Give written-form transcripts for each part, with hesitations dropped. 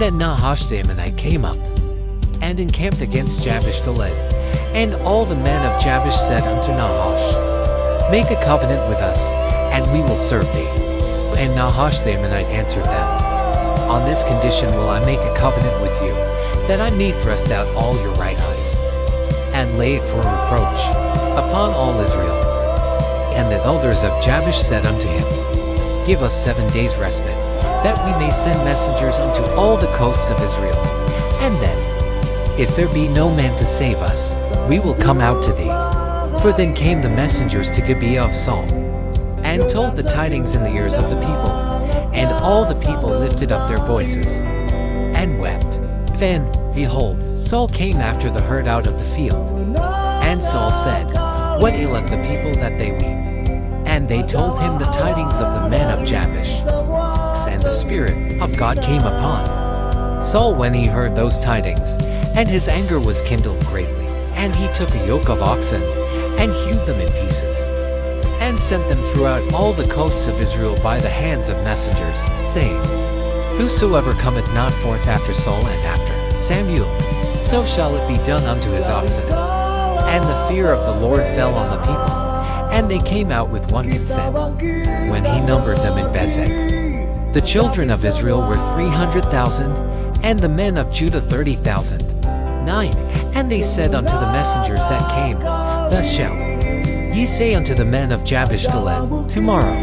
then Nahash the Ammonite came up, and encamped against Jabesh Gilead. And all the men of Jabesh said unto Nahash, Make a covenant with us, and we will serve thee. And Nahash the Ammonite answered them, On this condition will I make a covenant with you, that I may thrust out all your right eyes, and lay it for reproach upon all Israel. And the elders of Jabesh said unto him, Give us 7 days' respite, that we may send messengers unto all the coasts of Israel. And then, if there be no man to save us, we will come out to thee. For then came the messengers to Gibeah of Saul, and told the tidings in the ears of the people. And all the people lifted up their voices, and wept. Then, behold, Saul came after the herd out of the field. And Saul said, What aileth the people that they weep? And they told him the tidings of the men of Jabesh. And the Spirit of God came upon Saul when he heard those tidings, and his anger was kindled greatly. And he took a yoke of oxen, and hewed them in pieces, and sent them throughout all the coasts of Israel by the hands of messengers, saying, Whosoever cometh not forth after Saul and after Samuel, so shall it be done unto his oxen. And the fear of the Lord fell on the people, and they came out with one consent, when he numbered them in Bezek. The children of Israel were 300,000, and the men of Judah 30,000. 9. And they said unto the messengers that came, Thus shall ye say unto the men of Jabesh Gilead, Tomorrow,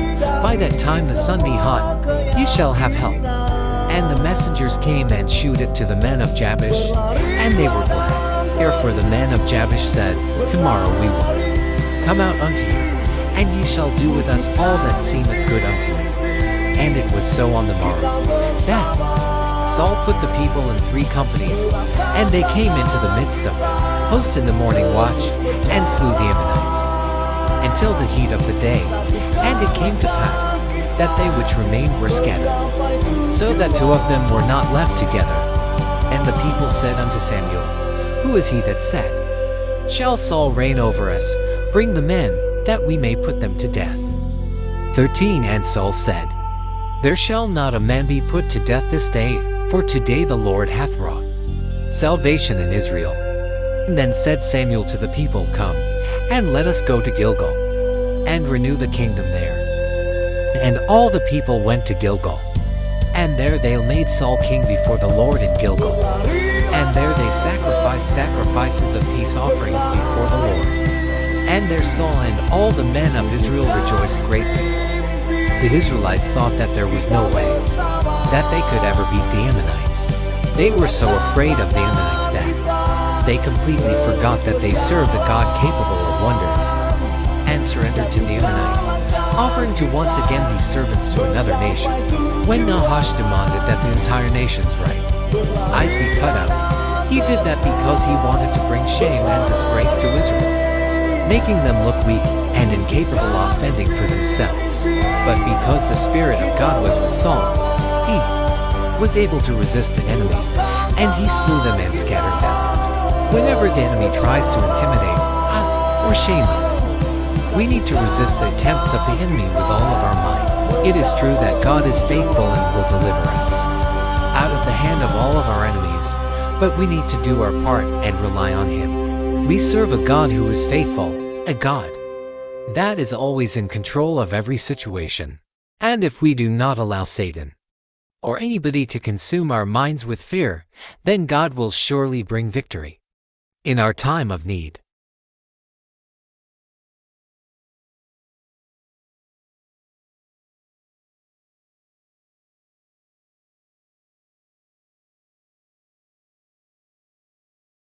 by that time the sun be hot, ye shall have help. And the messengers came and shewed it to the men of Jabesh, and they were glad. Therefore the men of Jabesh said, Tomorrow we will come out unto you, and ye shall do with us all that seemeth good unto you. And it was so on the morrow, that Saul put the people in 3 companies, and they came into the midst of the host in the morning watch, and slew the Ammonites, until the heat of the day. And it came to pass, that they which remained were scattered, so that 2 of them were not left together. And the people said unto Samuel, Who is he that said, Shall Saul reign over us? Bring the men, that we may put them to death. 13. And Saul said, There shall not a man be put to death this day, for today the Lord hath wrought salvation in Israel. And then said Samuel to the people, Come, and let us go to Gilgal, and renew the kingdom there. And all the people went to Gilgal. And there they made Saul king before the Lord in Gilgal. And there they sacrificed sacrifices of peace offerings before the Lord. And there Saul and all the men of Israel rejoiced greatly. The Israelites thought that there was no way that they could ever beat the Ammonites. They were so afraid of the Ammonites that they completely forgot that they served a God capable of wonders, and surrendered to the Ammonites, offering to once again be servants to another nation. When Nahash demanded that the entire nation's eyes be cut out, he did that because he wanted to bring shame and disgrace to Israel, making them look weak and incapable of fending for themselves. But because the Spirit of God was with Saul, he was able to resist the enemy, and he slew them and scattered them. Whenever the enemy tries to intimidate us or shame us, we need to resist the attempts of the enemy with all of our might. It is true that God is faithful and will deliver us out of the hand of all of our enemies, but we need to do our part and rely on Him. We serve a God who is faithful, a God that is always in control of every situation. And if we do not allow Satan or anybody to consume our minds with fear, then God will surely bring victory in our time of need.